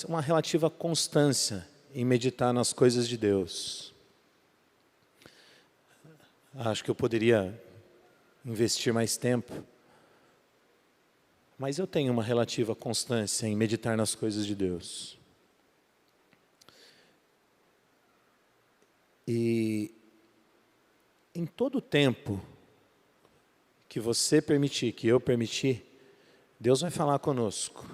uma relativa constância em meditar nas coisas de Deus. Acho que eu poderia investir mais tempo, mas eu tenho uma relativa constância em meditar nas coisas de Deus. E em todo o tempo que você permitir, que eu permitir, Deus vai falar conosco.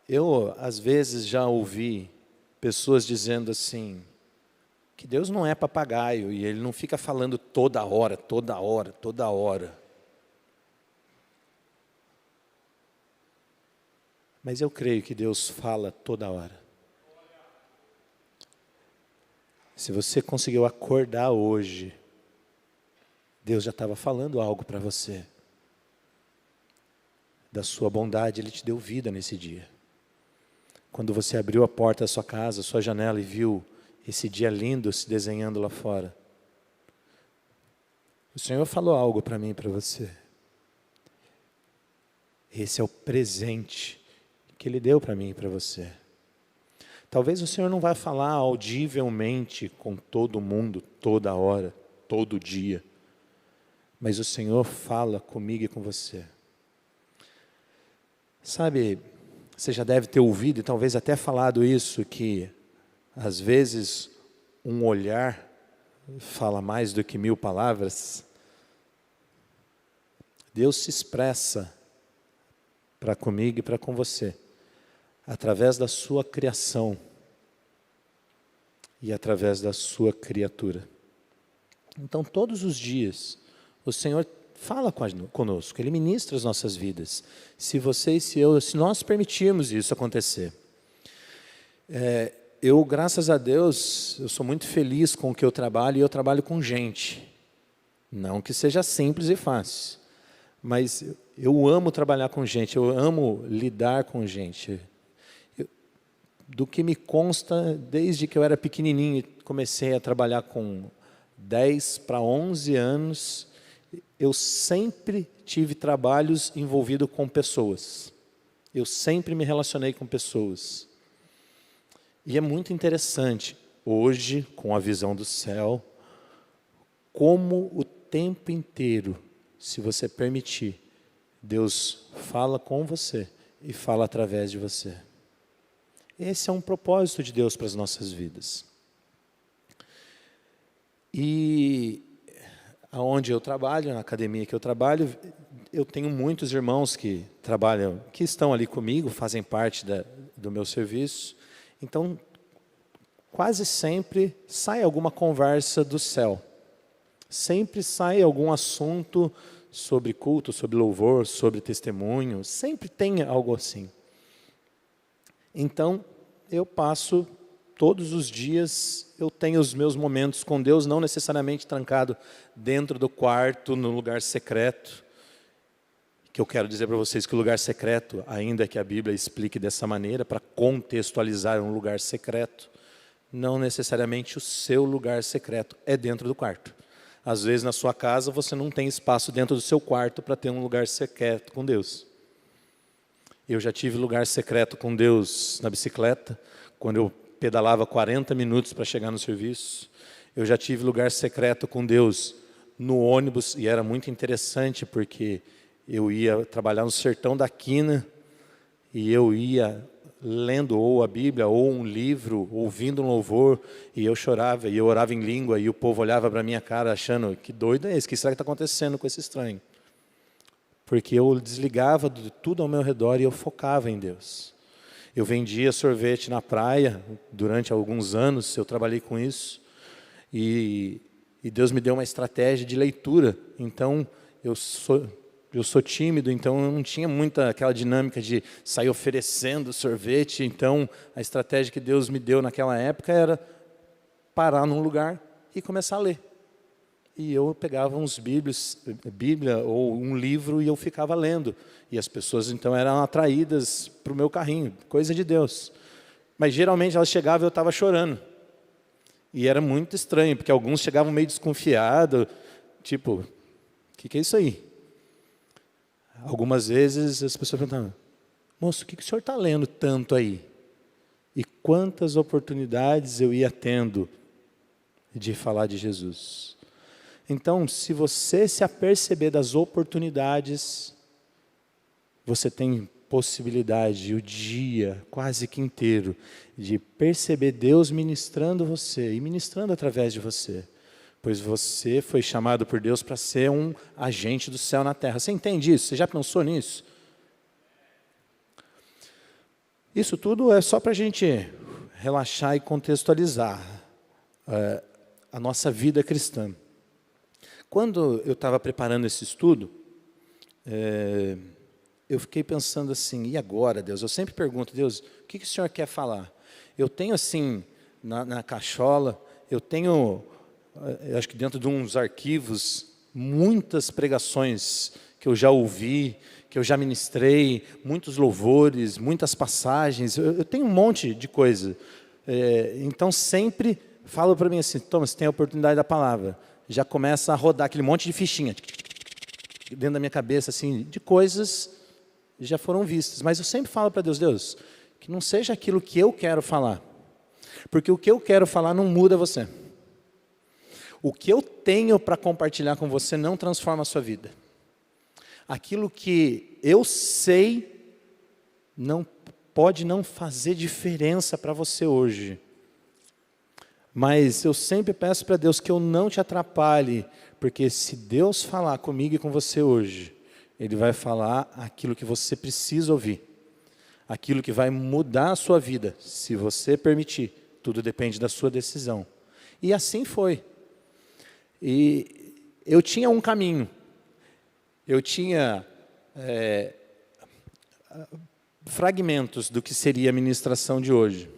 Eu, às vezes, já ouvi pessoas dizendo assim, que Deus não é papagaio e Ele não fica falando toda hora, toda hora, toda hora. Mas eu creio que Deus fala toda hora. Se você conseguiu acordar hoje, Deus já estava falando algo para você. Da sua bondade, Ele te deu vida nesse dia. Quando você abriu a porta da sua casa, a sua janela e viu esse dia lindo se desenhando lá fora. O Senhor falou algo para mim e para você. Esse é o presente que Ele deu para mim e para você. Talvez o Senhor não vai falar audivelmente com todo mundo, toda hora, todo dia. Mas o Senhor fala comigo e com você. Sabe, você já deve ter ouvido e talvez até falado isso, que às vezes um olhar fala mais do que 1000 palavras. Deus se expressa para comigo e para com você, através da sua criação e através da sua criatura. Então, todos os dias, o Senhor fala conosco, Ele ministra as nossas vidas. Se você e se nós permitirmos isso acontecer. Eu, graças a Deus, eu sou muito feliz com o que eu trabalho, e eu trabalho com gente. Não que seja simples e fácil, mas eu amo trabalhar com gente, eu amo lidar com gente. Do que me consta, desde que eu era pequenininho e comecei a trabalhar com 10 para 11 anos, eu sempre tive trabalhos envolvidos com pessoas. Eu sempre me relacionei com pessoas. E é muito interessante, hoje, com a visão do céu, como o tempo inteiro, se você permitir, Deus fala com você e fala através de você. Esse é um propósito de Deus para as nossas vidas. E aonde eu trabalho, na academia que eu trabalho, eu tenho muitos irmãos que trabalham, que estão ali comigo, fazem parte do meu serviço. Então, quase sempre sai alguma conversa do céu. Sempre sai algum assunto sobre culto, sobre louvor, sobre testemunho. Sempre tem algo assim. Então, eu passo todos os dias, eu tenho os meus momentos com Deus, não necessariamente trancado dentro do quarto, no lugar secreto. Que eu quero dizer para vocês que o lugar secreto, ainda que a Bíblia explique dessa maneira, para contextualizar um lugar secreto, não necessariamente o seu lugar secreto é dentro do quarto. Às vezes na sua casa você não tem espaço dentro do seu quarto para ter um lugar secreto com Deus. Eu já tive lugar secreto com Deus na bicicleta, quando eu pedalava 40 minutos para chegar no serviço. Eu já tive lugar secreto com Deus no ônibus, e era muito interessante porque eu ia trabalhar no sertão da Quina, e eu ia lendo ou a Bíblia, ou um livro, ouvindo um louvor, e eu chorava, e eu orava em língua, e o povo olhava para a minha cara achando, que doido é esse, o que será que está acontecendo com esse estranho? Porque eu desligava de tudo ao meu redor e eu focava em Deus. Eu vendia sorvete na praia, durante alguns anos eu trabalhei com isso, e Deus me deu uma estratégia de leitura. Então, eu sou tímido, então eu não tinha muita aquela dinâmica de sair oferecendo sorvete. Então, a estratégia que Deus me deu naquela época era parar num lugar e começar a ler. E eu pegava Bíblia ou um livro, e eu ficava lendo. E as pessoas então eram atraídas para o meu carrinho, coisa de Deus. Mas geralmente elas chegavam e eu estava chorando. E era muito estranho, porque alguns chegavam meio desconfiados, tipo, o que é isso aí? Algumas vezes as pessoas perguntavam, moço, o que o senhor está lendo tanto aí? E quantas oportunidades eu ia tendo de falar de Jesus. Então, se você se aperceber das oportunidades, você tem possibilidade o dia quase que inteiro de perceber Deus ministrando você e ministrando através de você. Pois você foi chamado por Deus para ser um agente do céu na terra. Você entende isso? Você já pensou nisso? Isso tudo é só para a gente relaxar e contextualizar a nossa vida cristã. Quando eu estava preparando esse estudo, eu fiquei pensando assim, e agora, Deus? Eu sempre pergunto, Deus, o que o Senhor quer falar? Eu tenho assim, na cachola, eu tenho, acho que dentro de uns arquivos, muitas pregações que eu já ouvi, que eu já ministrei, muitos louvores, muitas passagens, eu tenho um monte de coisa. Então sempre falo para mim assim, Thomas, você tem a oportunidade da palavra. Já começa a rodar aquele monte de fichinha dentro da minha cabeça, assim, de coisas que já foram vistas. Mas eu sempre falo para Deus, Deus, que não seja aquilo que eu quero falar. Porque o que eu quero falar não muda você. O que eu tenho para compartilhar com você não transforma a sua vida. Aquilo que eu sei não pode não fazer diferença para você hoje. Mas eu sempre peço para Deus que eu não te atrapalhe, porque se Deus falar comigo e com você hoje, Ele vai falar aquilo que você precisa ouvir, aquilo que vai mudar a sua vida, se você permitir, tudo depende da sua decisão. E assim foi. E eu tinha um caminho, eu tinha fragmentos do que seria a ministração de hoje.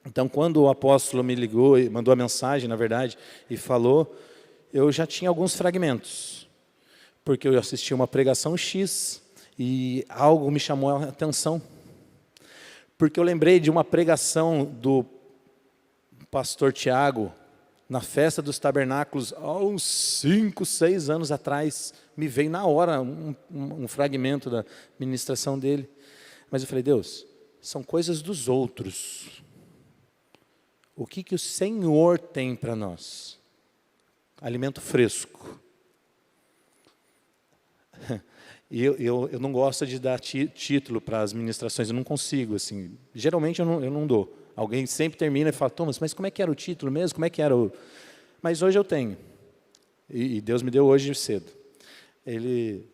Então, quando o apóstolo me ligou, mandou a mensagem, na verdade, e falou, eu já tinha alguns fragmentos, porque eu assisti uma pregação X e algo me chamou a atenção, porque eu lembrei de uma pregação do pastor Tiago, na festa dos tabernáculos, há uns 5, 6 anos atrás, me veio na hora um fragmento da ministração dele, mas eu falei, Deus, são coisas dos outros. O que o Senhor tem para nós? Alimento fresco. E eu não gosto de dar título para as ministrações, eu não consigo, assim. Geralmente eu não dou. Alguém sempre termina e fala, Thomas, mas como é que era o título mesmo? Como é que era o... Mas hoje eu tenho. E Deus me deu hoje cedo. Ele,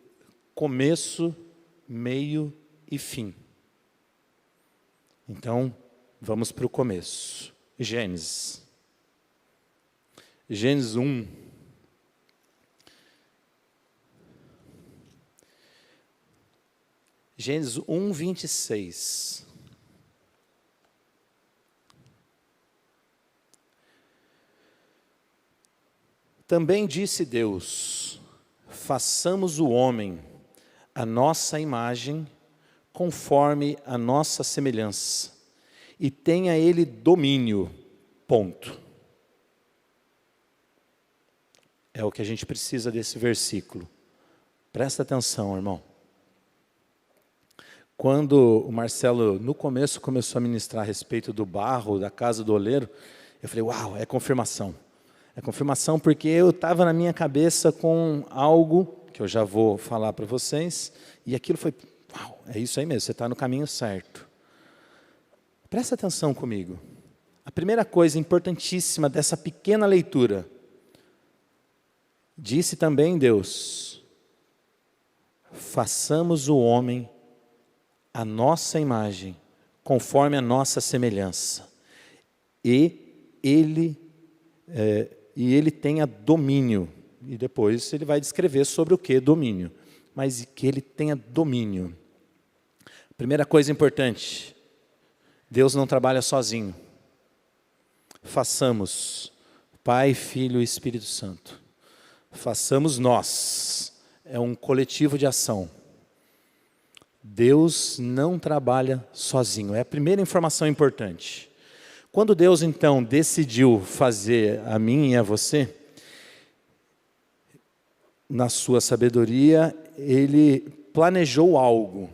começo, meio e fim. Então, vamos para o começo. Gênesis 1. Gênesis 1, 26. Também disse Deus, façamos o homem a nossa imagem, conforme a nossa semelhança. E tenha ele domínio, ponto. É o que a gente precisa desse versículo. Presta atenção, irmão. Quando o Marcelo, no começo, começou a ministrar a respeito do barro, da casa do oleiro, eu falei, uau, é confirmação. É confirmação porque eu estava na minha cabeça com algo, que eu já vou falar para vocês, e aquilo foi, uau, é isso aí mesmo, você está no caminho certo. Presta atenção comigo. A primeira coisa importantíssima dessa pequena leitura. Disse também Deus, façamos o homem a nossa imagem, conforme a nossa semelhança. E ele tenha domínio. E depois ele vai descrever sobre o que domínio. Mas que ele tenha domínio. Primeira coisa importante. Deus não trabalha sozinho. Façamos, Pai, Filho e Espírito Santo. Façamos nós. É um coletivo de ação. Deus não trabalha sozinho. É a primeira informação importante. Quando Deus, então, decidiu fazer a mim e a você, na sua sabedoria, Ele planejou algo.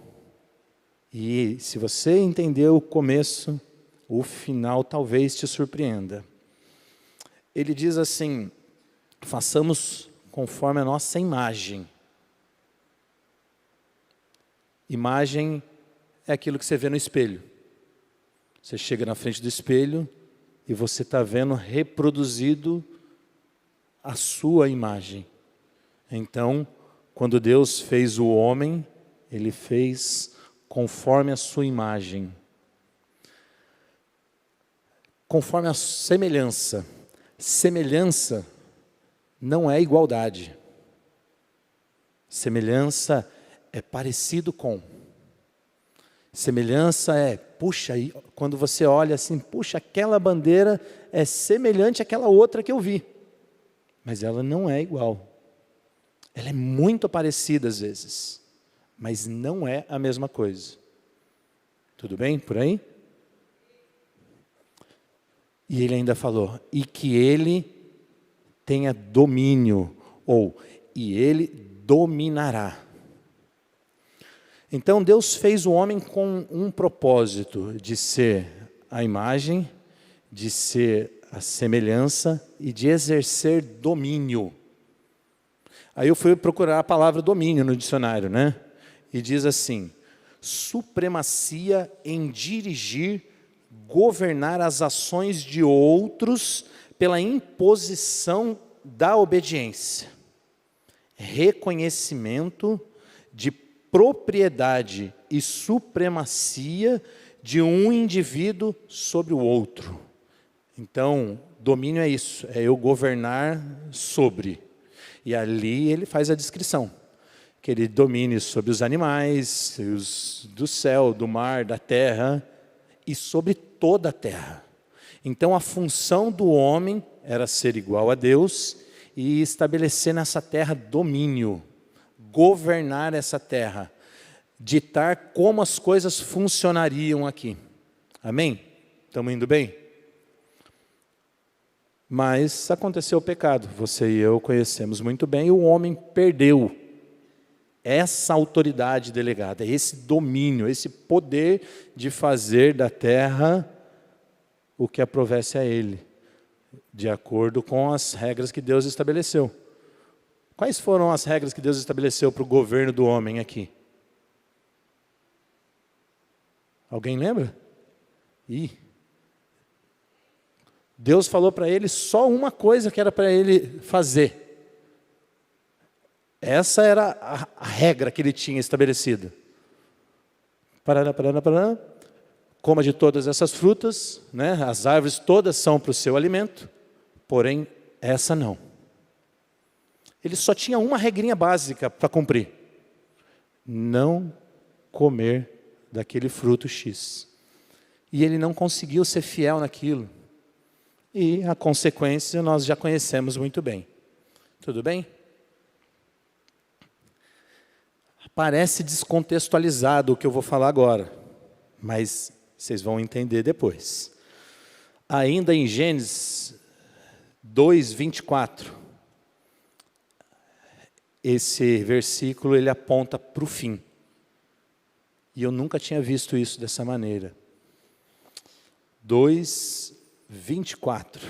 E se você entendeu o começo, o final talvez te surpreenda. Ele diz assim: façamos conforme a nossa imagem. Imagem é aquilo que você vê no espelho. Você chega na frente do espelho e você está vendo reproduzido a sua imagem. Então, quando Deus fez o homem, Ele fez conforme a sua imagem. Conforme a semelhança. Semelhança não é igualdade. Semelhança é parecido com. Semelhança é, puxa, quando você olha assim, puxa, aquela bandeira é semelhante àquela outra que eu vi. Mas ela não é igual. Ela é muito parecida às vezes, mas não é a mesma coisa. Tudo bem por aí? E ele ainda falou, e que ele tenha domínio, ou, e ele dominará. Então Deus fez o homem com um propósito de ser a imagem, de ser a semelhança e de exercer domínio. Aí eu fui procurar a palavra domínio no dicionário, né? E diz assim: supremacia em dirigir, governar as ações de outros pela imposição da obediência. Reconhecimento de propriedade e supremacia de um indivíduo sobre o outro. Então, domínio é isso, é eu governar sobre. E ali ele faz a descrição, que ele domine sobre os animais, do céu, do mar, da terra, e sobre toda a terra. Então a função do homem era ser igual a Deus e estabelecer nessa terra domínio, governar essa terra, ditar como as coisas funcionariam aqui. Amém? Estamos indo bem? Mas aconteceu o pecado, você e eu conhecemos muito bem, e o homem perdeu essa autoridade delegada, esse domínio, esse poder de fazer da terra o que aprovesse a ele, de acordo com as regras que Deus estabeleceu. Quais foram as regras que Deus estabeleceu para o governo do homem aqui? Alguém lembra? Deus falou para ele só uma coisa que era para ele fazer. Essa era a regra que ele tinha estabelecido. Coma de todas essas frutas, né? As árvores todas são para o seu alimento, porém essa não. Ele só tinha uma regrinha básica para cumprir: não comer daquele fruto X. E ele não conseguiu ser fiel naquilo. E a consequência nós já conhecemos muito bem. Tudo bem? Parece descontextualizado o que eu vou falar agora, mas vocês vão entender depois. Ainda em Gênesis 2:24, esse versículo ele aponta para o fim. E eu nunca tinha visto isso dessa maneira. 2:24.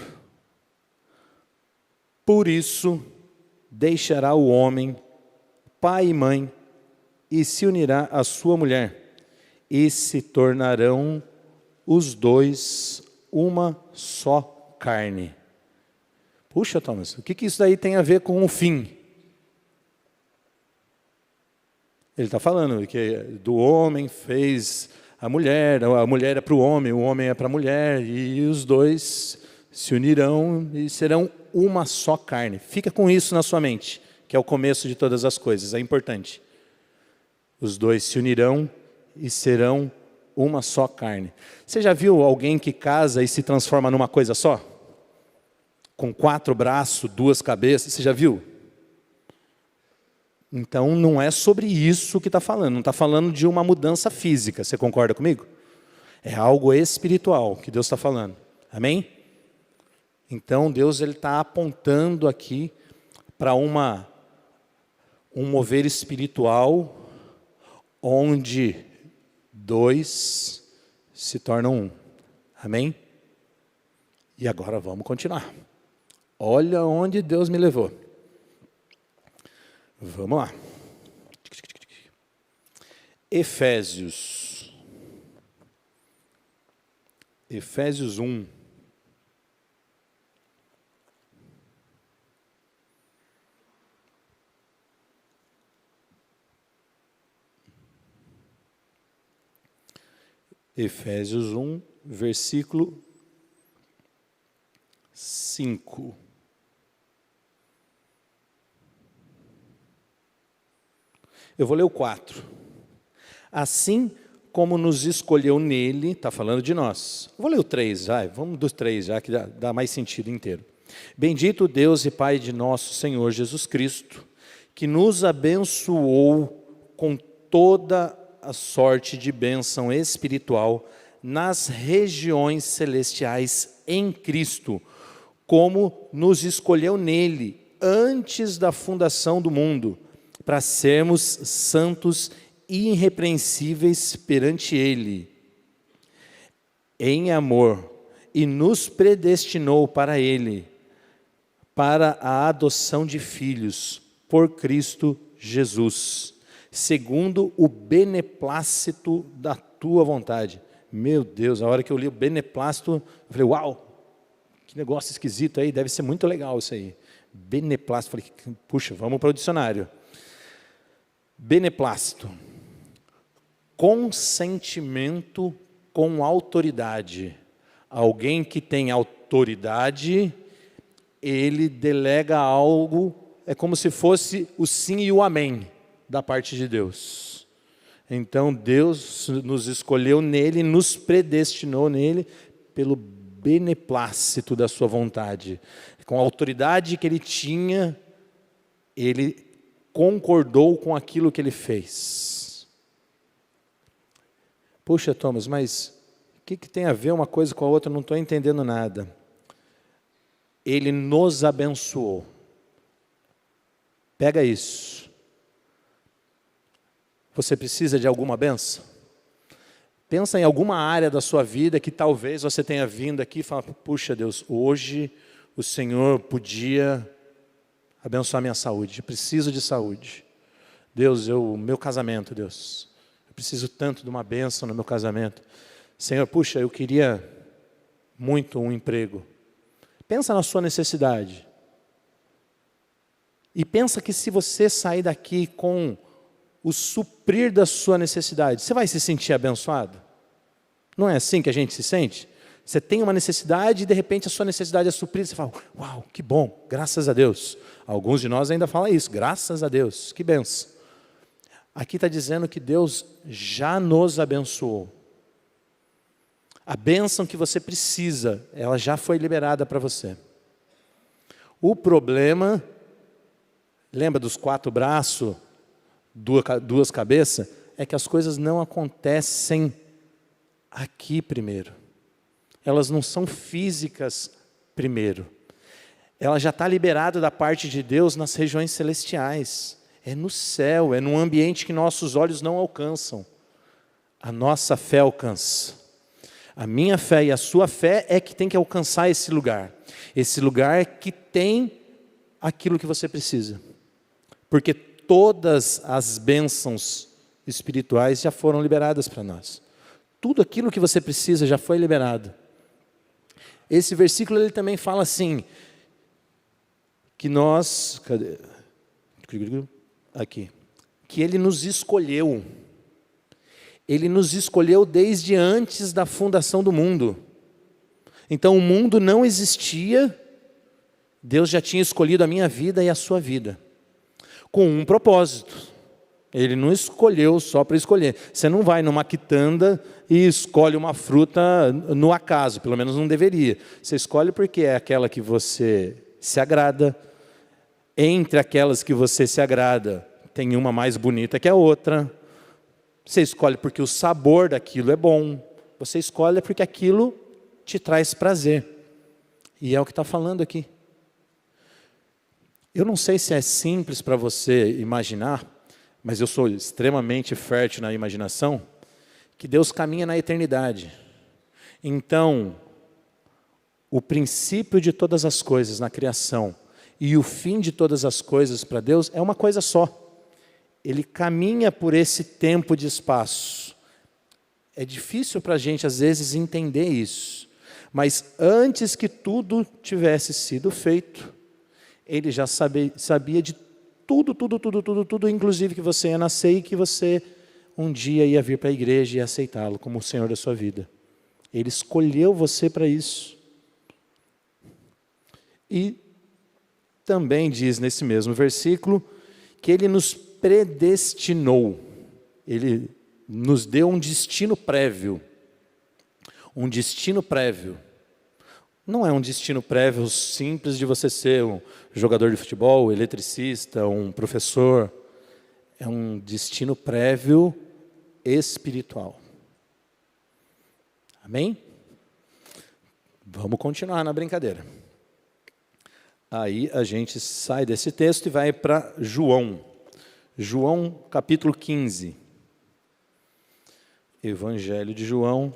Por isso deixará o homem pai e mãe e se unirá à sua mulher, e se tornarão os dois uma só carne. Puxa, Thomas, o que isso daí tem a ver com o fim? Ele está falando que do homem fez a mulher é para o homem é para a mulher, e os dois se unirão e serão uma só carne. Fica com isso na sua mente, que é o começo de todas as coisas, é importante. Os dois se unirão e serão uma só carne. Você já viu alguém que casa e se transforma numa coisa só? Com 4 braços, 2 cabeças, você já viu? Então não é sobre isso que está falando, não está falando de uma mudança física, você concorda comigo? É algo espiritual que Deus está falando, amém? Então Deus está apontando aqui para um mover espiritual, onde dois se tornam um. Amém? E agora vamos continuar. Olha onde Deus me levou. Vamos lá. Efésios 1. Efésios 1, versículo 5. Eu vou ler o 4. Assim como nos escolheu nele, está falando de nós. Vou ler o 3, vamos do 3 já, que dá mais sentido inteiro. Bendito Deus e Pai de nosso Senhor Jesus Cristo, que nos abençoou com toda a sorte de bênção espiritual nas regiões celestiais em Cristo, como nos escolheu nele antes da fundação do mundo, para sermos santos e irrepreensíveis perante ele, em amor, e nos predestinou para ele, para a adoção de filhos, por Cristo Jesus, segundo o beneplácito da tua vontade. Meu Deus, a hora que eu li o beneplácito, eu falei, uau, que negócio esquisito aí, deve ser muito legal isso aí. Beneplácito, falei, puxa, vamos para o dicionário. Beneplácito, consentimento com autoridade. Alguém que tem autoridade, ele delega algo, é como se fosse o sim e o amém da parte de Deus. Então Deus nos escolheu nele, nos predestinou nele, pelo beneplácito da sua vontade. Com a autoridade que ele tinha, ele concordou com aquilo que ele fez. Puxa, Thomas, mas o que tem a ver uma coisa com a outra? Eu não estou entendendo nada. Ele nos abençoou. Pega isso. Você precisa de alguma bênção? Pensa em alguma área da sua vida que talvez você tenha vindo aqui e fala, puxa Deus, hoje o Senhor podia abençoar minha saúde, eu preciso de saúde. Deus, meu casamento, Deus, eu preciso tanto de uma bênção no meu casamento. Senhor, puxa, eu queria muito um emprego. Pensa na sua necessidade. E pensa que se você sair daqui com o suprir da sua necessidade, você vai se sentir abençoado? Não é assim que a gente se sente? Você tem uma necessidade e de repente a sua necessidade é suprida, você fala, uau, que bom, graças a Deus. Alguns de nós ainda falam isso, graças a Deus, que benção. Aqui está dizendo que Deus já nos abençoou. A bênção que você precisa, ela já foi liberada para você. O problema, lembra dos 4 braços, duas cabeças, é que as coisas não acontecem aqui primeiro. Elas não são físicas primeiro. Ela já está liberada da parte de Deus nas regiões celestiais. É no céu, é num ambiente que nossos olhos não alcançam. A nossa fé alcança. A minha fé e a sua fé é que tem que alcançar esse lugar. Esse lugar que tem aquilo que você precisa. Porque todas as bênçãos espirituais já foram liberadas para nós. Tudo aquilo que você precisa já foi liberado. Esse versículo ele também fala assim, que nós, aqui, que ele nos escolheu. Ele nos escolheu desde antes da fundação do mundo. Então o mundo não existia, Deus já tinha escolhido a minha vida e a sua vida. Com um propósito. Ele não escolheu só para escolher. Você não vai numa quitanda e escolhe uma fruta no acaso, pelo menos não deveria. Você escolhe porque é aquela que você se agrada. Entre aquelas que você se agrada, tem uma mais bonita que a outra. Você escolhe porque o sabor daquilo é bom. Você escolhe porque aquilo te traz prazer. E é o que está falando aqui. Eu não sei se é simples para você imaginar, mas eu sou extremamente fértil na imaginação, que Deus caminha na eternidade. Então, o princípio de todas as coisas na criação e o fim de todas as coisas para Deus é uma coisa só. Ele caminha por esse tempo de espaço. É difícil para a gente, às vezes, entender isso. Mas antes que tudo tivesse sido feito, Ele já sabia de tudo, inclusive que você ia nascer e que você um dia ia vir para a igreja e aceitá-lo como o Senhor da sua vida. Ele escolheu você para isso. E também diz nesse mesmo versículo que Ele nos predestinou. Ele nos deu um destino prévio. Um destino prévio. Não é um destino prévio simples de você ser um jogador de futebol, um eletricista, um professor. É um destino prévio espiritual. Amém? Vamos continuar na brincadeira. Aí a gente sai desse texto e vai para João. João capítulo 15. Evangelho de João.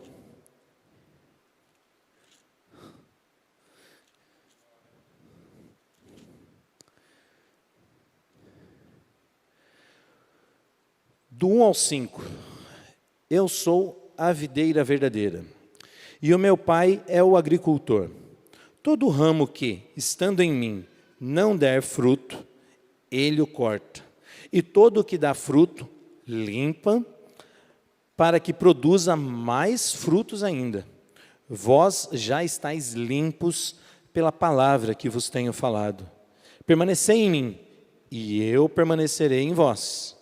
Do 1 ao 5. Eu sou a videira verdadeira, e o meu Pai é o agricultor. Todo ramo que, estando em mim, não der fruto, Ele o corta. E todo o que dá fruto, limpa, para que produza mais frutos ainda. Vós já estáis limpos pela palavra que vos tenho falado. Permanecei em mim, e eu permanecerei em vós.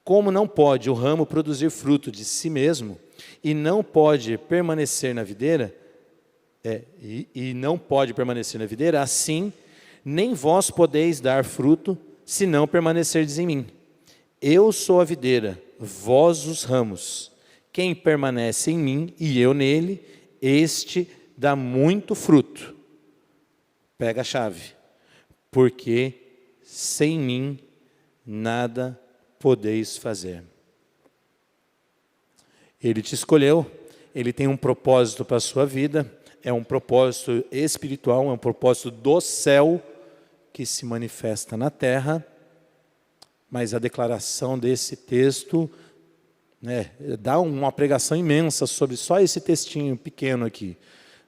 Como não pode o ramo produzir fruto de si mesmo, e não pode permanecer na videira, assim, nem vós podeis dar fruto, se não permanecerdes em mim. Eu sou a videira, vós os ramos. Quem permanece em mim e eu nele, este dá muito fruto. Pega a chave. Porque sem mim nada podeis fazer. Ele te escolheu, Ele tem um propósito para a sua vida, é um propósito espiritual, é um propósito do céu que se manifesta na terra, mas a declaração desse texto dá uma pregação imensa sobre só esse textinho pequeno aqui,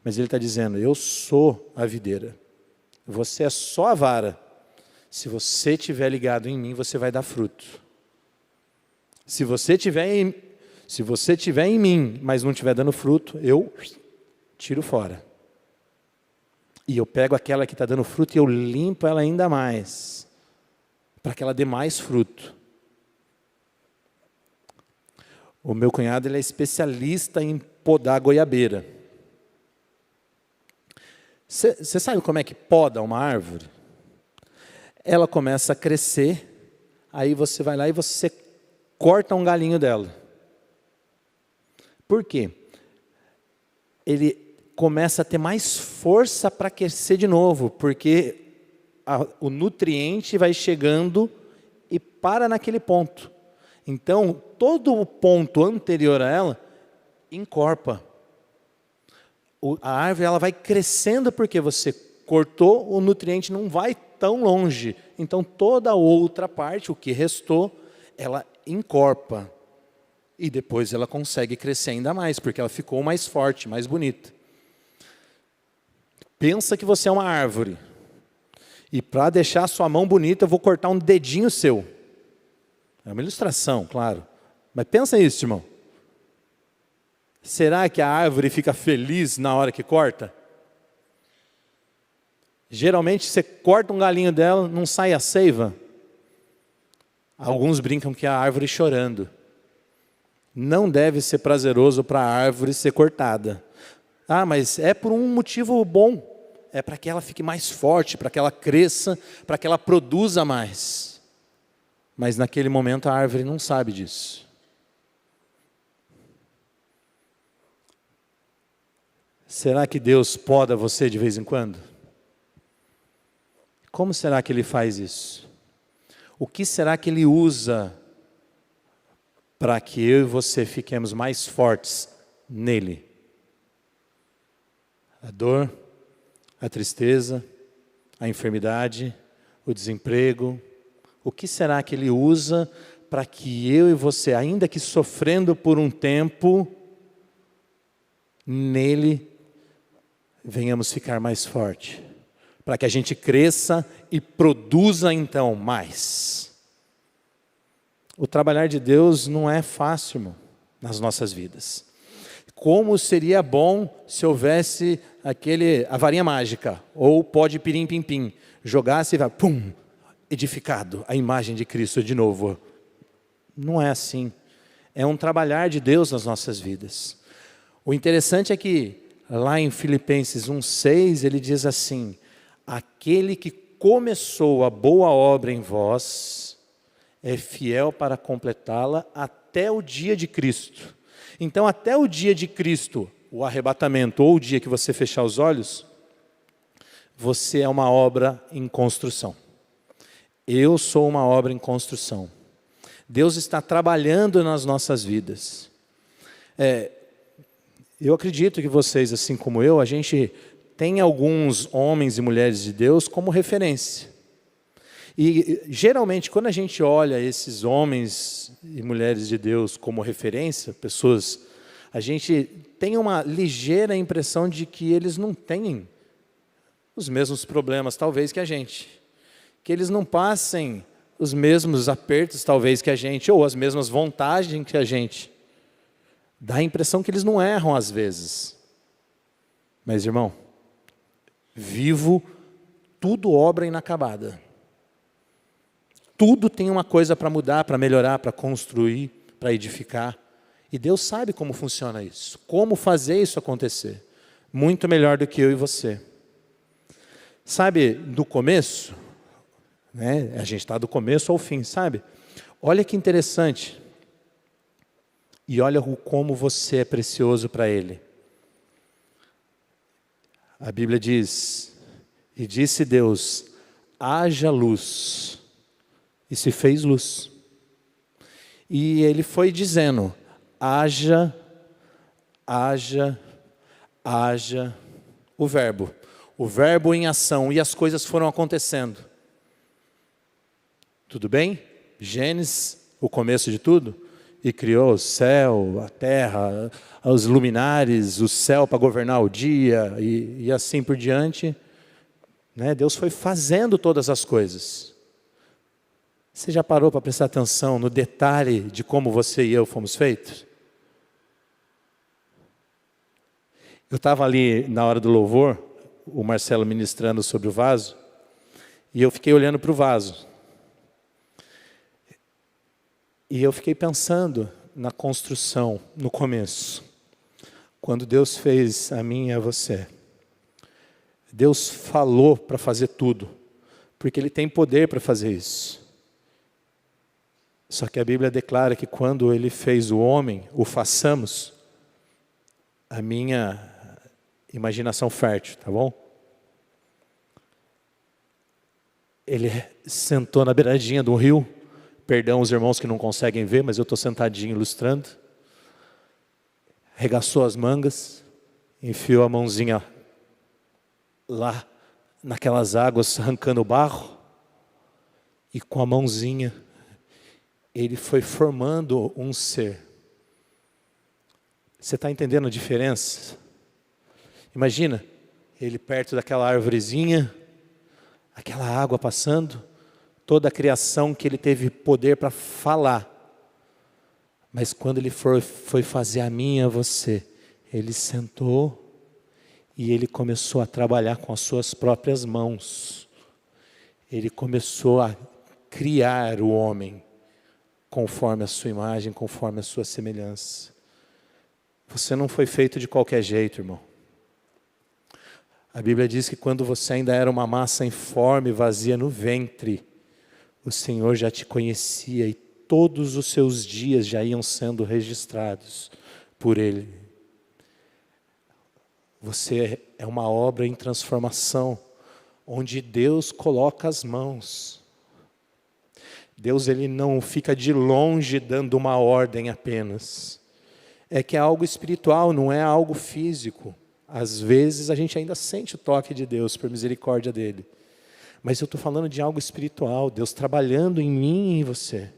mas ele está dizendo, eu sou a videira, você é só a vara, se você estiver ligado em mim, você vai dar fruto. Se você estiver em mim, mas não estiver dando fruto, eu tiro fora. E eu pego aquela que está dando fruto e eu limpo ela ainda mais, para que ela dê mais fruto. O meu cunhado ele é especialista em podar goiabeira. Você sabe como é que poda uma árvore? Ela começa a crescer, aí você vai lá e você corta um galinho dela. Por quê? Ele começa a ter mais força para crescer de novo, porque o nutriente vai chegando e para naquele ponto. Então, todo o ponto anterior a ela, encorpa. A árvore ela vai crescendo porque você cortou, o nutriente não vai tão longe. Então, toda a outra parte, o que restou, ela encorpa. E depois ela consegue crescer ainda mais, porque ela ficou mais forte, mais bonita. Pensa que você é uma árvore. E para deixar a sua mão bonita, eu vou cortar um dedinho seu. É uma ilustração, claro. Mas pensa nisso, irmão. Será que a árvore fica feliz na hora que corta? Geralmente você corta um galinho dela, não sai a seiva. Alguns brincam que é a árvore chorando. Não deve ser prazeroso para a árvore ser cortada. Ah, mas é por um motivo bom. É para que ela fique mais forte, para que ela cresça, para que ela produza mais. Mas naquele momento a árvore não sabe disso. Será que Deus poda você de vez em quando? Como será que Ele faz isso? O que será que Ele usa para que eu e você fiquemos mais fortes nele. A dor, a tristeza, a enfermidade, o desemprego, o que será que ele usa para que eu e você, ainda que sofrendo por um tempo, nele venhamos ficar mais forte, para que a gente cresça e produza então mais. O trabalhar de Deus não é fácil, irmão, nas nossas vidas. Como seria bom se houvesse a varinha mágica, ou o pó de pirim-pim-pim, jogasse e vai, pum, edificado, a imagem de Cristo de novo. Não é assim. É um trabalhar de Deus nas nossas vidas. O interessante é que, lá em Filipenses 1,6, ele diz assim: aquele que começou a boa obra em vós, é fiel para completá-la até o dia de Cristo. Então, até o dia de Cristo, o arrebatamento, ou o dia que você fechar os olhos, você é uma obra em construção. Eu sou uma obra em construção. Deus está trabalhando nas nossas vidas. Eu acredito que vocês, assim como eu, a gente tem alguns homens e mulheres de Deus como referência. E geralmente quando a gente olha esses homens e mulheres de Deus como referência, pessoas, a gente tem uma ligeira impressão de que eles não têm os mesmos problemas, talvez, que a gente. Que eles não passem os mesmos apertos, talvez, que a gente, ou as mesmas vantagens que a gente. Dá a impressão que eles não erram às vezes. Mas, irmão, vivo, tudo obra inacabada. Tudo tem uma coisa para mudar, para melhorar, para construir, para edificar. E Deus sabe como funciona isso, como fazer isso acontecer. Muito melhor do que eu e você. Sabe, do começo, né? A gente está do começo ao fim, sabe? Olha que interessante. E olha como você é precioso para Ele. A Bíblia diz: e disse Deus, haja luz. E se fez luz. E Ele foi dizendo, haja, haja, haja, o verbo em ação, e as coisas foram acontecendo. Tudo bem? Gênesis, o começo de tudo, e criou o céu, a terra, os luminares, o céu para governar o dia, e assim por diante, né? Deus foi fazendo todas as coisas. Você já parou para prestar atenção no detalhe de como você e eu fomos feitos? Eu estava ali na hora do louvor, o Marcelo ministrando sobre o vaso, e eu fiquei olhando para o vaso. E eu fiquei pensando na construção, no começo. Quando Deus fez a mim e a você. Deus falou para fazer tudo, porque Ele tem poder para fazer isso. Só que a Bíblia declara que quando Ele fez o homem, o façamos, a minha imaginação fértil, tá bom? Ele sentou na beiradinha do rio, perdão os irmãos que não conseguem ver, mas eu estou sentadinho ilustrando, regaçou as mangas, enfiou a mãozinha lá naquelas águas, arrancando o barro, e com a mãozinha, Ele foi formando um ser. Você está entendendo a diferença? Imagina, Ele perto daquela árvorezinha, aquela água passando, toda a criação que Ele teve poder para falar. Mas quando Ele foi fazer a mim e a você, Ele sentou e Ele começou a trabalhar com as suas próprias mãos. Ele começou a criar o homem conforme a sua imagem, conforme a sua semelhança. Você não foi feito de qualquer jeito, irmão. A Bíblia diz que quando você ainda era uma massa informe, vazia no ventre, o Senhor já te conhecia e todos os seus dias já iam sendo registrados por Ele. Você é uma obra em transformação, onde Deus coloca as mãos. Deus, ele não fica de longe dando uma ordem apenas. É que é algo espiritual, não é algo físico. Às vezes a gente ainda sente o toque de Deus por misericórdia dele. Mas eu estou falando de algo espiritual, Deus trabalhando em mim e em você.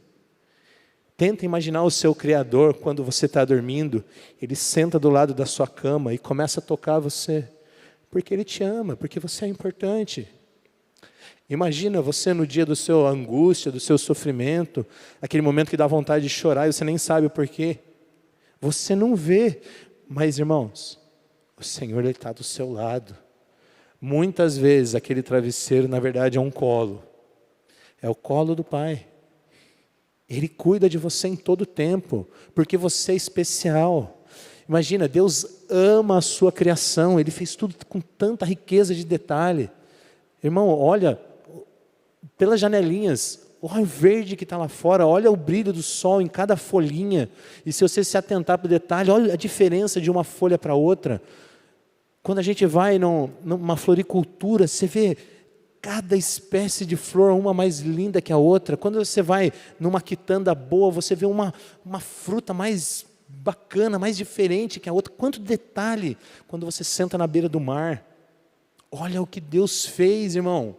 Tenta imaginar o seu Criador quando você está dormindo, ele senta do lado da sua cama e começa a tocar você. Porque ele te ama, porque você é importante. Imagina você no dia do seu angústia, do seu sofrimento, aquele momento que dá vontade de chorar e você nem sabe o porquê. Você não vê, mas irmãos, o Senhor está do seu lado. Muitas vezes aquele travesseiro na verdade é um colo. É o colo do Pai. Ele cuida de você em todo tempo, porque você é especial. Imagina, Deus ama a sua criação, Ele fez tudo com tanta riqueza de detalhe. Irmão, olha, pelas janelinhas, olha o verde que está lá fora, olha o brilho do sol em cada folhinha. E se você se atentar para o detalhe, olha a diferença de uma folha para outra. Quando a gente vai numa floricultura, você vê cada espécie de flor, uma mais linda que a outra. Quando você vai numa quitanda boa, você vê uma fruta mais bacana, mais diferente que a outra. Quanto detalhe quando você senta na beira do mar. Olha o que Deus fez, irmão.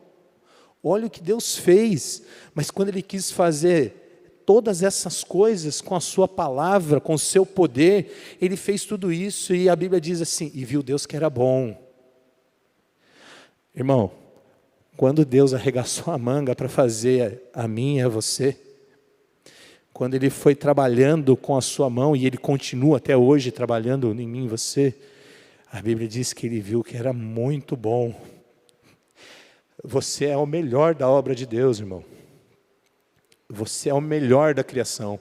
Olha o que Deus fez. Mas quando Ele quis fazer todas essas coisas com a sua palavra, com o seu poder, Ele fez tudo isso e a Bíblia diz assim, e viu Deus que era bom. Irmão, quando Deus arregaçou a manga para fazer a mim e a você, quando Ele foi trabalhando com a sua mão, e Ele continua até hoje trabalhando em mim e você, a Bíblia diz que Ele viu que era muito bom. Você é o melhor da obra de Deus, irmão. Você é o melhor da criação.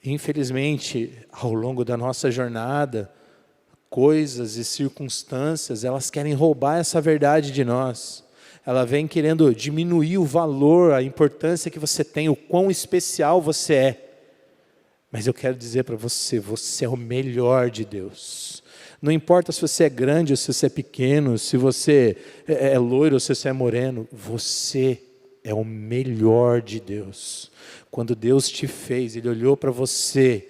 Infelizmente, ao longo da nossa jornada, coisas e circunstâncias, elas querem roubar essa verdade de nós. Ela vem querendo diminuir o valor, a importância que você tem, o quão especial você é. Mas eu quero dizer para você, você é o melhor de Deus. Não importa se você é grande ou se você é pequeno, se você é loiro ou se você é moreno, você é o melhor de Deus. Quando Deus te fez, Ele olhou para você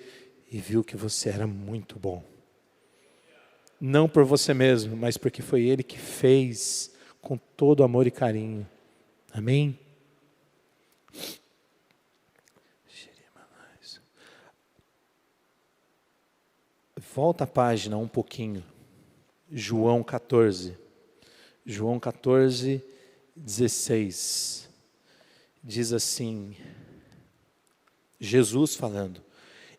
e viu que você era muito bom. Não por você mesmo, mas porque foi Ele que fez com todo amor e carinho. Amém? Volta a página um pouquinho. João 14. João 14, 16. Diz assim, Jesus falando,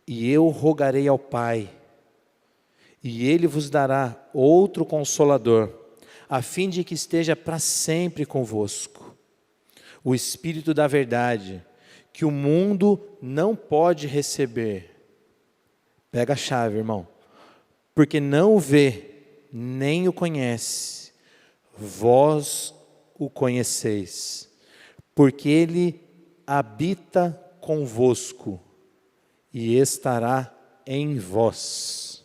e eu rogarei ao Pai, e Ele vos dará outro Consolador, a fim de que esteja para sempre convosco. O Espírito da verdade, que o mundo não pode receber. Pega a chave, irmão. Porque não o vê, nem o conhece. Vós o conheceis. Porque Ele habita convosco e estará em vós.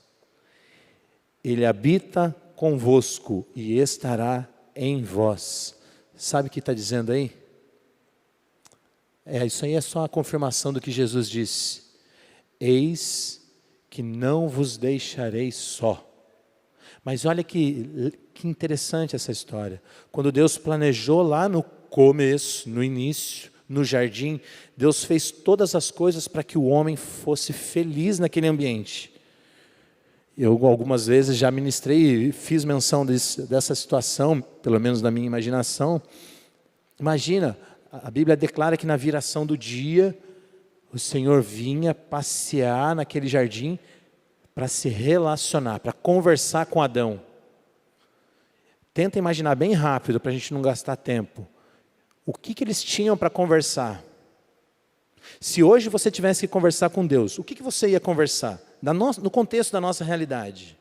Ele habita convosco e estará em vós. Sabe o que está dizendo aí? Isso aí é só a confirmação do que Jesus disse. Eis que não vos deixarei só. Mas olha que interessante essa história. Quando Deus planejou lá no começo, no início, no jardim, Deus fez todas as coisas para que o homem fosse feliz naquele ambiente. Eu algumas vezes já ministrei e fiz menção dessa situação, pelo menos na minha imaginação. Imagina, a Bíblia declara que na viração do dia, o Senhor vinha passear naquele jardim para se relacionar, para conversar com Adão. Tenta imaginar bem rápido, para a gente não gastar tempo. O que eles tinham para conversar? Se hoje você tivesse que conversar com Deus, o que você ia conversar? No contexto da nossa realidade.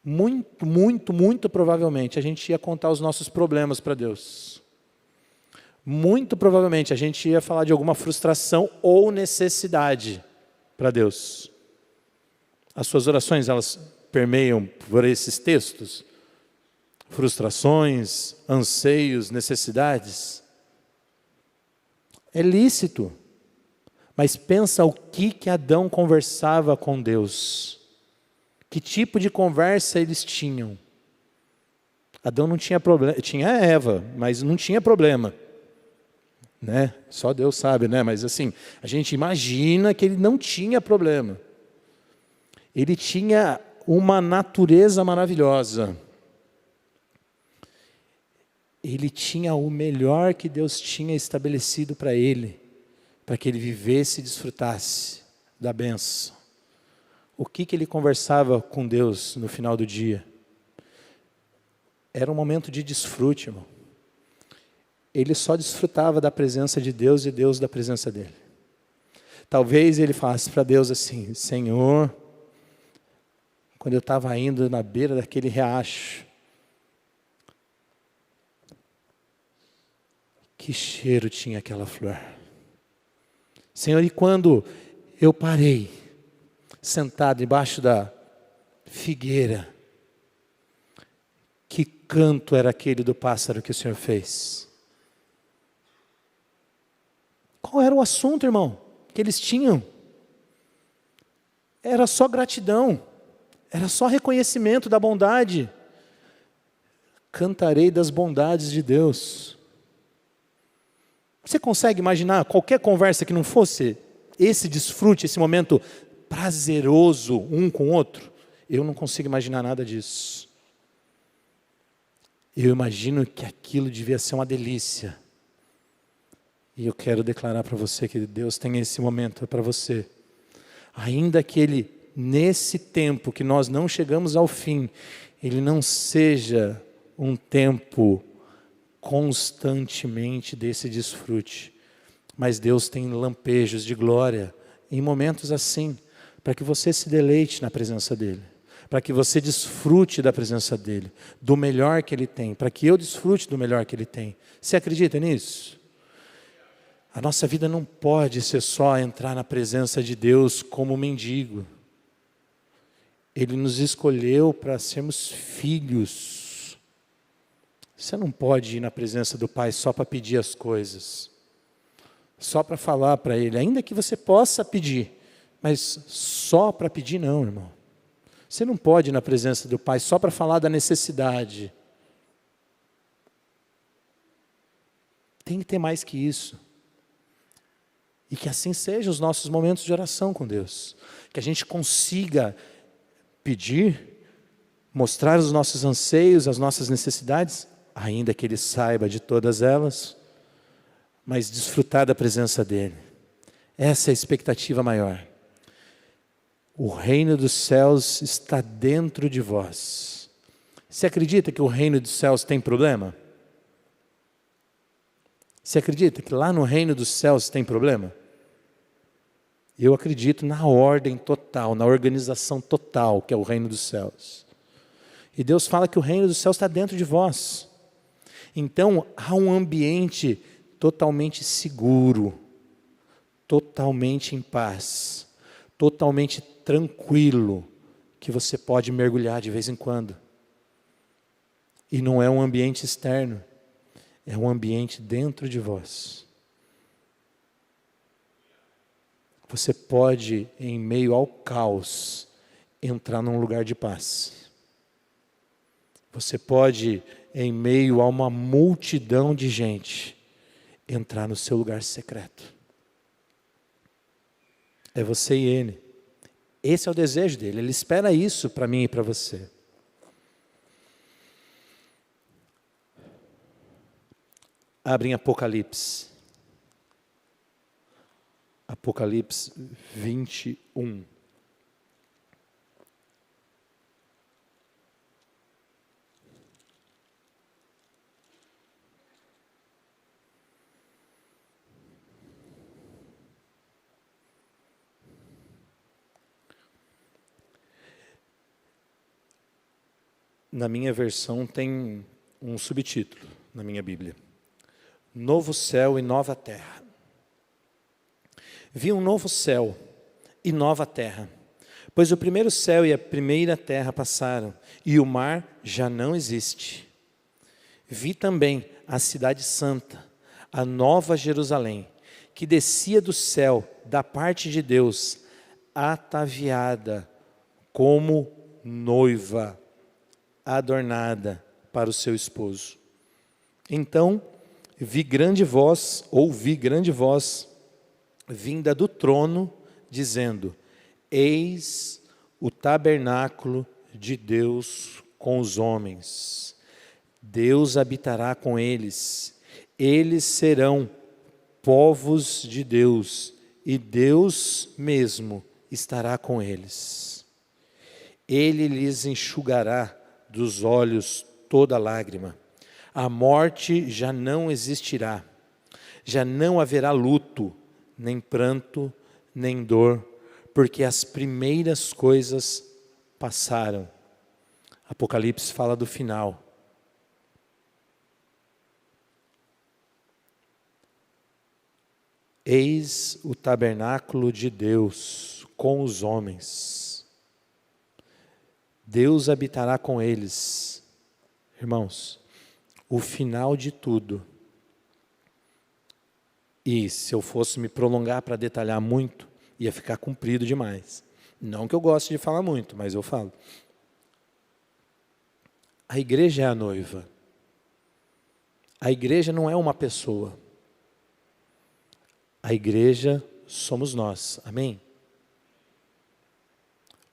Muito provavelmente a gente ia contar os nossos problemas para Deus. Muito provavelmente a gente ia falar de alguma frustração ou necessidade para Deus. As suas orações, elas permeiam por esses textos? Frustrações, anseios, necessidades? é lícito. Mas pensa o que Adão conversava com Deus. Que tipo de conversa eles tinham? Adão não tinha problema, tinha Eva, mas não tinha problema. Né? Só Deus sabe, né? Mas assim, a gente imagina que ele não tinha problema. Ele tinha uma natureza maravilhosa. Ele tinha o melhor que Deus tinha estabelecido para ele, para que ele vivesse e desfrutasse da bênção. O que ele conversava com Deus no final do dia? Era um momento de desfrute, irmão. Ele só desfrutava da presença de Deus e Deus da presença dele. Talvez ele falasse para Deus assim: Senhor, quando eu estava indo na beira daquele riacho, que cheiro tinha aquela flor. Senhor, e quando eu parei, sentado debaixo da figueira, que canto era aquele do pássaro que o Senhor fez? Qual era o assunto, irmão, que eles tinham? Era só gratidão, era só reconhecimento da bondade. Cantarei das bondades de Deus. Você consegue imaginar qualquer conversa que não fosse esse desfrute, esse momento prazeroso um com o outro? Eu não consigo imaginar nada disso. Eu imagino que aquilo devia ser uma delícia. E eu quero declarar para você que Deus tem esse momento para você. Ainda que Ele, nesse tempo que nós não chegamos ao fim, Ele não seja um tempo constantemente desse desfrute. Mas Deus tem lampejos de glória em momentos assim, para que você se deleite na presença dEle, para que você desfrute da presença dEle, do melhor que Ele tem, para que eu desfrute do melhor que Ele tem. Você acredita nisso? A nossa vida não pode ser só entrar na presença de Deus como mendigo. Ele nos escolheu para sermos filhos. Você não pode ir na presença do Pai só para pedir as coisas, só para falar para Ele, ainda que você possa pedir, mas só para pedir não, irmão. Você não pode ir na presença do Pai só para falar da necessidade. Tem que ter mais que isso. E que assim sejam os nossos momentos de oração com Deus. Que a gente consiga pedir, mostrar os nossos anseios, as nossas necessidades, ainda que Ele saiba de todas elas, mas desfrutar da presença dEle. Essa é a expectativa maior. O reino dos céus está dentro de vós. Você acredita que o reino dos céus tem problema? Você acredita que lá no reino dos céus tem problema? Eu acredito na ordem total, na organização total, que é o reino dos céus. E Deus fala que o reino dos céus está dentro de vós. Então, há um ambiente totalmente seguro, totalmente em paz, totalmente tranquilo, que você pode mergulhar de vez em quando. E não é um ambiente externo, é um ambiente dentro de vós. Você pode, em meio ao caos, entrar num lugar de paz. Você pode, em meio a uma multidão de gente, entrar no seu lugar secreto. É você e Ele. Esse é o desejo dele. Ele espera isso para mim e para você. Abre em Apocalipse. Apocalipse 21. Na minha versão tem um subtítulo, na minha Bíblia. Novo céu e nova terra. Vi um novo céu e nova terra, pois o primeiro céu e a primeira terra passaram, e o mar já não existe. Vi também a cidade santa, a nova Jerusalém, que descia do céu, da parte de Deus, ataviada como noiva, adornada para o seu esposo. Então, ouvi grande voz, vinda do trono, dizendo: eis o tabernáculo de Deus com os homens. Deus habitará com eles. Eles serão povos de Deus, e Deus mesmo estará com eles. Ele lhes enxugará dos olhos toda lágrima. A morte já não existirá. Já não haverá luto, nem pranto, nem dor, porque as primeiras coisas passaram. Apocalipse fala do final. Eis o tabernáculo de Deus com os homens. Deus habitará com eles. Irmãos, o final de tudo. E se eu fosse me prolongar para detalhar muito, ia ficar comprido demais. Não que eu goste de falar muito, mas eu falo. A igreja é a noiva. A igreja não é uma pessoa. A igreja somos nós, amém?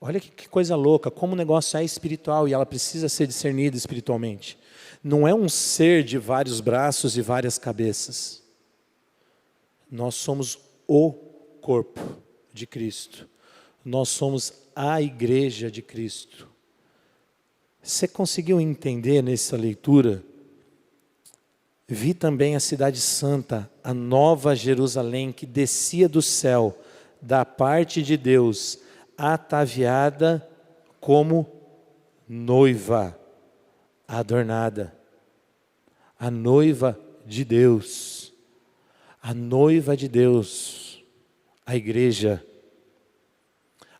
Olha que coisa louca, como o negócio é espiritual e ela precisa ser discernida espiritualmente. Não é um ser de vários braços e várias cabeças. Nós somos o corpo de Cristo. Nós somos a igreja de Cristo. Você conseguiu entender nessa leitura? Vi também a cidade santa, a nova Jerusalém, que descia do céu, da parte de Deus, ataviada como noiva, adornada. A noiva de Deus. A noiva de Deus. A igreja.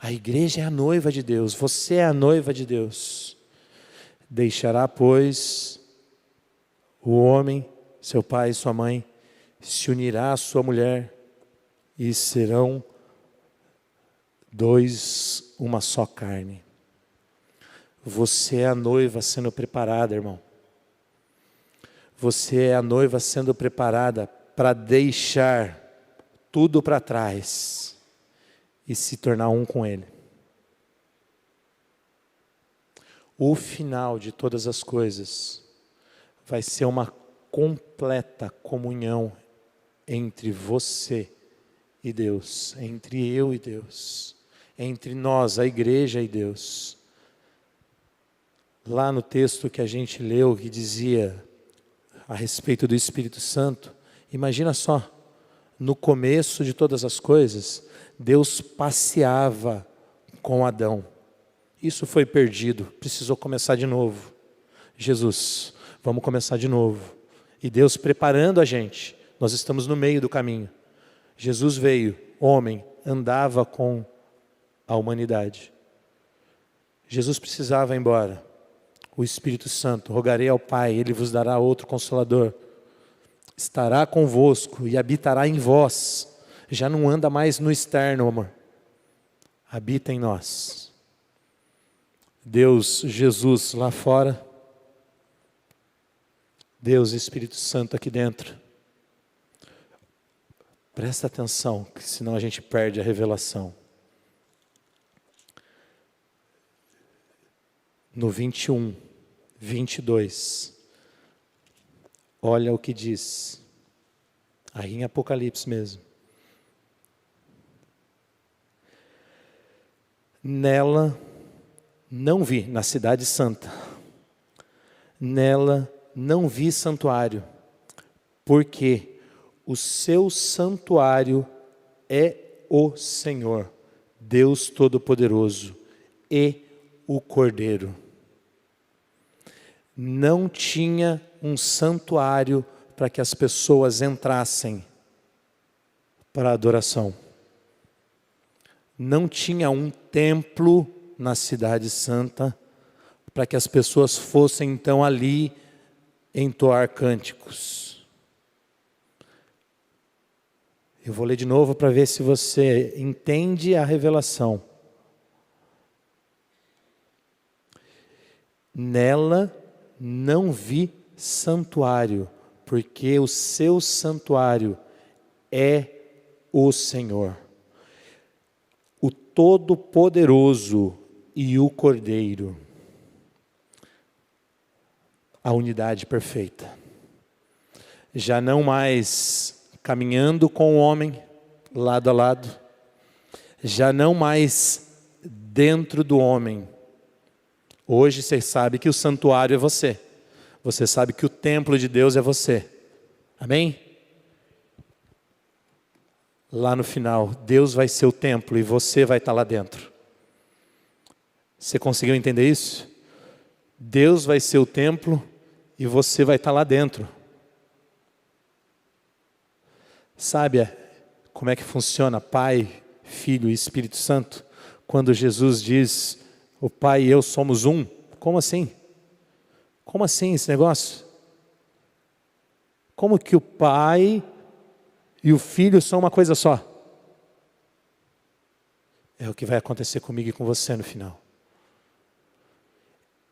A igreja é a noiva de Deus. Você é a noiva de Deus. Deixará, pois, o homem, seu pai e sua mãe, se unirá à sua mulher e serão dois, uma só carne. Você é a noiva sendo preparada, irmão. Você é a noiva sendo preparada para deixar tudo para trás e se tornar um com Ele. O final de todas as coisas vai ser uma completa comunhão entre você e Deus, entre eu e Deus, entre nós, a igreja e Deus. Lá no texto que a gente leu, que dizia a respeito do Espírito Santo, imagina só, no começo de todas as coisas, Deus passeava com Adão. Isso foi perdido, precisou começar de novo. Jesus, vamos começar de novo. E Deus preparando a gente, nós estamos no meio do caminho. Jesus veio, homem, andava com a humanidade. Jesus precisava ir embora. O Espírito Santo, rogarei ao Pai, Ele vos dará outro Consolador. Estará convosco e habitará em vós. Já não anda mais no externo, amor. Habita em nós. Deus, Jesus lá fora. Deus, Espírito Santo aqui dentro. Presta atenção, que senão a gente perde a revelação. No 21, 22, olha o que diz, aí em Apocalipse mesmo. Nela não vi, na cidade santa, nela não vi santuário, porque o seu santuário é o Senhor, Deus Todo-Poderoso, e o Cordeiro. Não tinha um santuário para que as pessoas entrassem para a adoração. Não tinha um templo na cidade santa para que as pessoas fossem então ali entoar cânticos. Eu vou ler de novo para ver se você entende a revelação. Nela não vi santuário, porque o seu santuário é o Senhor, o Todo-Poderoso e o Cordeiro. A unidade perfeita. Já não mais caminhando com o homem, lado a lado. Já não mais dentro do homem. Hoje você sabe que o santuário é você. Você sabe que o templo de Deus é você. Amém? Lá no final, Deus vai ser o templo e você vai estar lá dentro. Você conseguiu entender isso? Deus vai ser o templo e você vai estar lá dentro. Sabe como é que funciona Pai, Filho e Espírito Santo? Quando Jesus diz, o Pai e eu somos um. Como assim? Como assim esse negócio? Como que o Pai e o Filho são uma coisa só? É o que vai acontecer comigo e com você no final.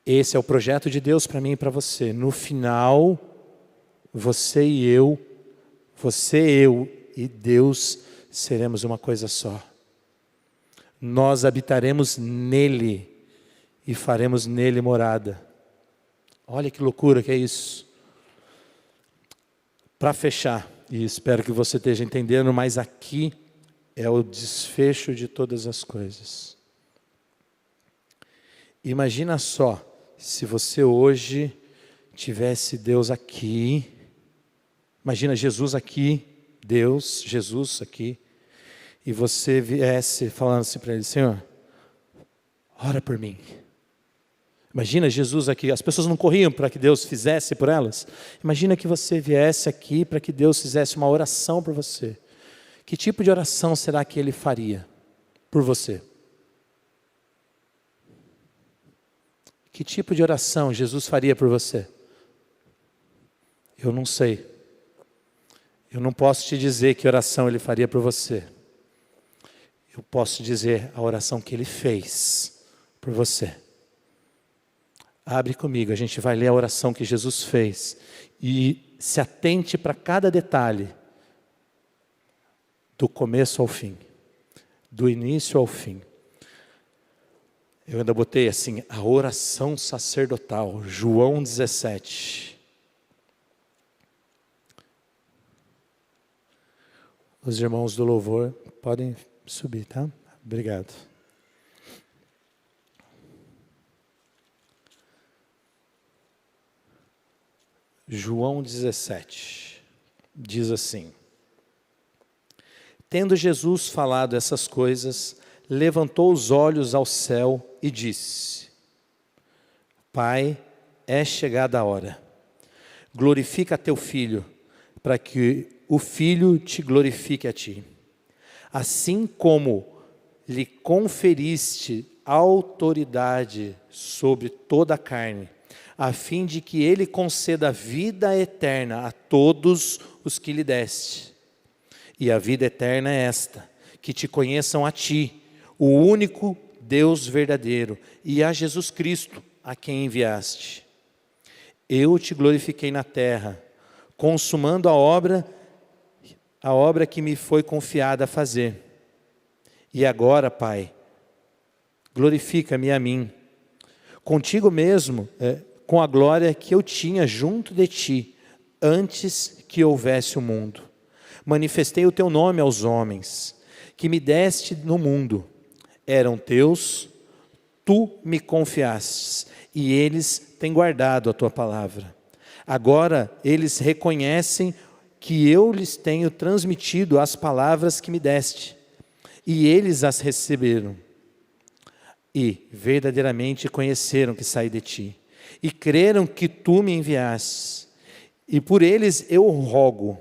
Esse é o projeto de Deus para mim e para você. No final, você e eu e Deus seremos uma coisa só. Nós habitaremos nele e faremos nele morada. Olha que loucura que é isso. Para fechar, e espero que você esteja entendendo, mas aqui é o desfecho de todas as coisas. Imagina só, se você hoje tivesse Deus aqui, imagina Jesus aqui, Deus, Jesus aqui, e você viesse falando assim para ele, Senhor, ora por mim. Imagina Jesus aqui, as pessoas não corriam para que Deus fizesse por elas. Imagina que você viesse aqui para que Deus fizesse uma oração por você. Que tipo de oração será que Ele faria por você? Que tipo de oração Jesus faria por você? Eu não sei. Eu não posso te dizer que oração Ele faria por você. Eu posso te dizer a oração que Ele fez por você. Abre comigo, a gente vai ler a oração que Jesus fez. E se atente para cada detalhe. Do começo ao fim. Do início ao fim. Eu ainda botei assim, a oração sacerdotal, João 17. Os irmãos do louvor podem subir, tá? Obrigado. João 17, diz assim: Tendo Jesus falado essas coisas, levantou os olhos ao céu e disse: Pai, é chegada a hora. Glorifica teu Filho, para que o Filho te glorifique a ti. Assim como lhe conferiste autoridade sobre toda a carne, a fim de que ele conceda vida eterna a todos os que lhe deste. E a vida eterna é esta, que te conheçam a ti, o único Deus verdadeiro, e a Jesus Cristo, a quem enviaste. Eu te glorifiquei na terra, consumando a obra que me foi confiada a fazer. E agora, Pai, glorifica-me a mim, contigo mesmo, com a glória que eu tinha junto de ti, antes que houvesse o mundo. Manifestei o teu nome aos homens, que me deste no mundo. Eram teus, tu me confiastes, e eles têm guardado a tua palavra. Agora eles reconhecem que eu lhes tenho transmitido as palavras que me deste, e eles as receberam. E verdadeiramente conheceram que saí de ti, e creram que tu me enviastes. E por eles eu rogo,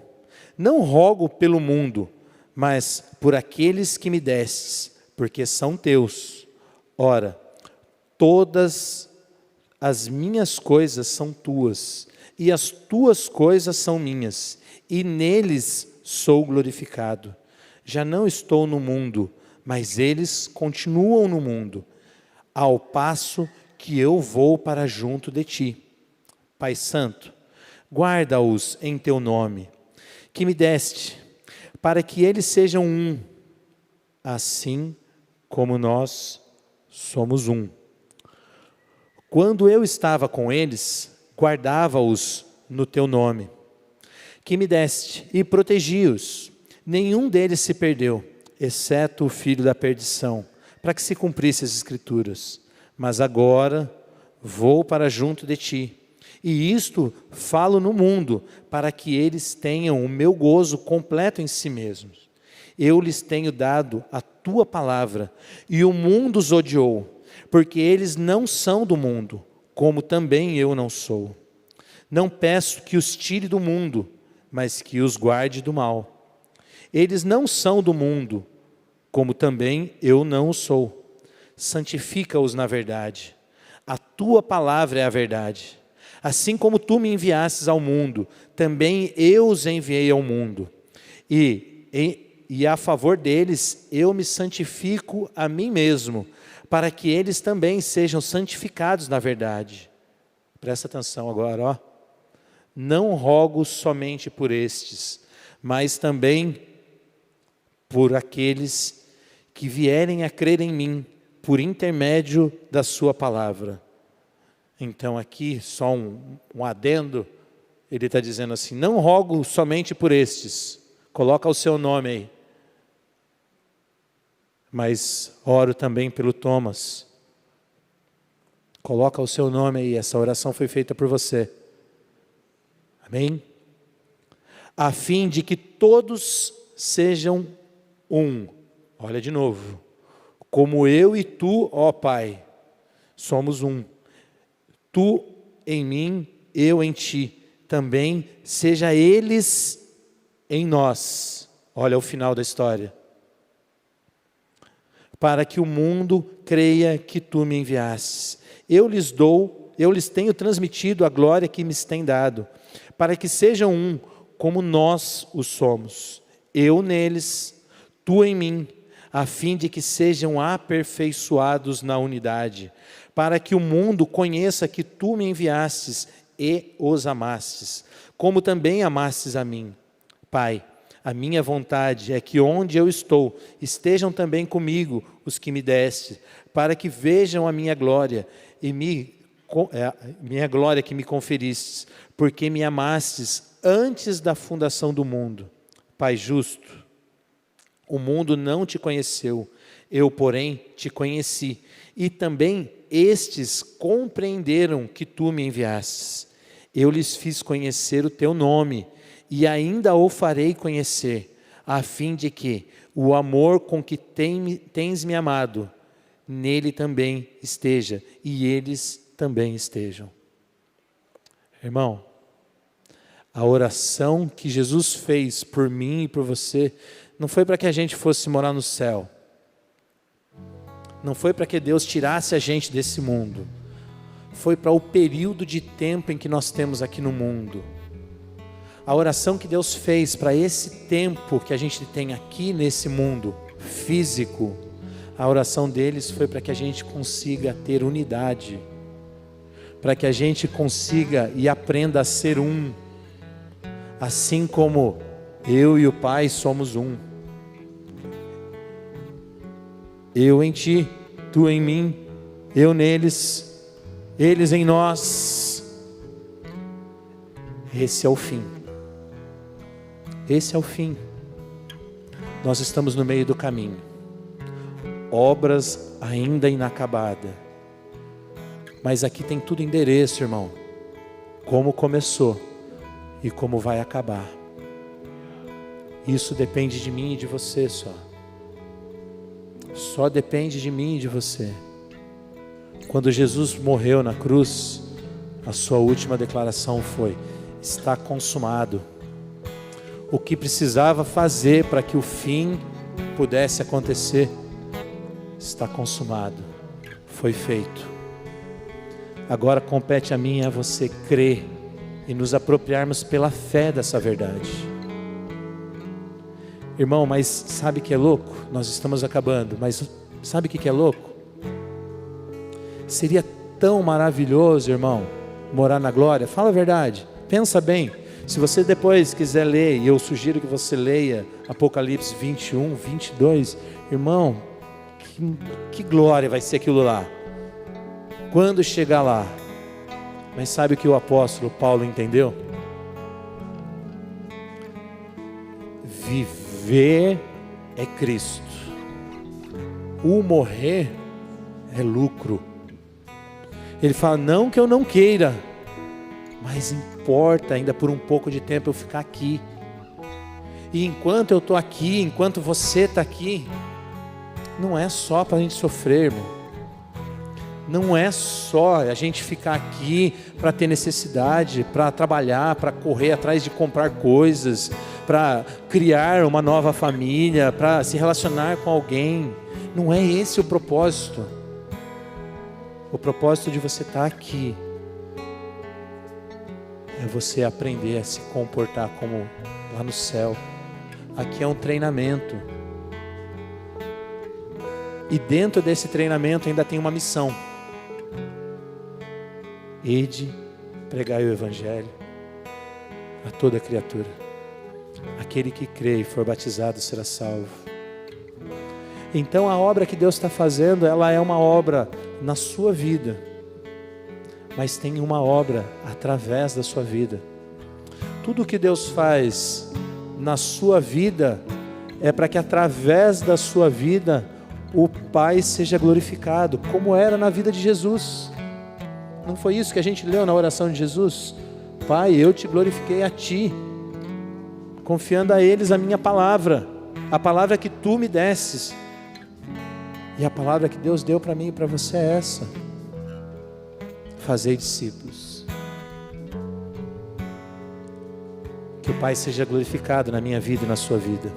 não rogo pelo mundo, mas por aqueles que me destes, porque são teus. Ora, todas as minhas coisas são tuas, e as tuas coisas são minhas, e neles sou glorificado. Já não estou no mundo, mas eles continuam no mundo, ao passo que eu vou para junto de ti. Pai Santo, guarda-os em teu nome, que me deste, para que eles sejam um, assim como nós somos um. Quando eu estava com eles, guardava-os no teu nome, que me deste, e protegi-os. Nenhum deles se perdeu, exceto o filho da perdição, para que se cumprissem as Escrituras. Mas agora vou para junto de ti, e isto falo no mundo, para que eles tenham o meu gozo completo em si mesmos. Eu lhes tenho dado a tua palavra, e o mundo os odiou, porque eles não são do mundo, como também eu não sou. Não peço que os tire do mundo, mas que os guarde do mal. Eles não são do mundo, como também eu não o sou. Santifica-os na verdade. A tua palavra é a verdade. Assim como tu me enviastes ao mundo, também eu os enviei ao mundo. E a favor deles eu me santifico a mim mesmo, para que eles também sejam santificados na verdade. Presta atenção agora, ó. Não rogo somente por estes, mas também por aqueles que vierem a crer em mim, por intermédio da sua palavra. Então aqui, só um adendo, ele está dizendo assim, não rogo somente por estes, coloca o seu nome aí, mas oro também pelo Thomas, coloca o seu nome aí, essa oração foi feita por você, amém? A fim de que todos sejam um, olha de novo, como eu e tu, ó Pai, somos um, tu em mim, eu em ti, também seja eles em nós, olha o final da história, para que o mundo creia que tu me enviastes. Eu lhes tenho transmitido a glória que me tem dado, para que sejam um, como nós o somos. Eu neles, tu em mim, a fim de que sejam aperfeiçoados na unidade, para que o mundo conheça que tu me enviastes e os amastes, como também amastes a mim. Pai, a minha vontade é que onde eu estou, estejam também comigo os que me deste, para que vejam a minha glória minha glória que me conferistes, porque me amastes antes da fundação do mundo. Pai justo, o mundo não te conheceu, eu, porém, te conheci, e também estes compreenderam que tu me enviastes. Eu lhes fiz conhecer o teu nome, e ainda o farei conhecer, a fim de que o amor com que tens me amado, nele também esteja, e eles também estejam. Irmão, a oração que Jesus fez por mim e por você, não foi para que a gente fosse morar no céu, não foi para que Deus tirasse a gente desse mundo, foi para o período de tempo em que nós temos aqui no mundo. A oração que Deus fez para esse tempo que a gente tem aqui nesse mundo físico, a oração deles foi para que a gente consiga ter unidade, para que a gente consiga e aprenda a ser um, assim como eu e o Pai somos um. Eu em ti, tu em mim, eu neles, eles em nós. Esse é o fim. Esse é o fim. Nós estamos no meio do caminho. Obras ainda inacabadas. Mas aqui tem tudo endereço, irmão. Como começou e como vai acabar. Isso depende de mim e de você só. Só depende de mim e de você. Quando Jesus morreu na cruz, a sua última declaração foi: está consumado. O que precisava fazer para que o fim pudesse acontecer, está consumado, foi feito. Agora compete a mim e a você crer e nos apropriarmos pela fé dessa verdade. Irmão, mas sabe que é louco? Nós estamos acabando, mas sabe o que é louco? Seria tão maravilhoso, irmão, morar na glória. Fala a verdade, pensa bem. Se você depois quiser ler, e eu sugiro que você leia Apocalipse 21, 22, irmão, que glória vai ser aquilo lá, quando chegar lá. Mas sabe o que o apóstolo Paulo entendeu? Viver é Cristo, o morrer é lucro. Ele fala, não que eu não queira, mas importa ainda por um pouco de tempo eu ficar aqui. E enquanto eu estou aqui, enquanto você está aqui, não é só para a gente sofrer, irmão. Não é só a gente ficar aqui para ter necessidade, para trabalhar, para correr atrás de comprar coisas, para criar uma nova família, para se relacionar com alguém. Não é esse o propósito. O propósito de você estar aqui é você aprender a se comportar como lá no céu. Aqui é um treinamento. E dentro desse treinamento ainda tem uma missão. Ide, pregai o Evangelho a toda criatura. Aquele que crê e for batizado será salvo. Então a obra que Deus está fazendo, ela é uma obra na sua vida, mas tem uma obra através da sua vida. Tudo que Deus faz na sua vida é para que através da sua vida o Pai seja glorificado, como era na vida de Jesus. Não foi isso que a gente leu na oração de Jesus? Pai, eu te glorifiquei a ti, confiando a eles a minha palavra, a palavra que tu me desses. E a palavra que Deus deu para mim e para você é essa: fazei discípulos. Que o Pai seja glorificado na minha vida e na sua vida.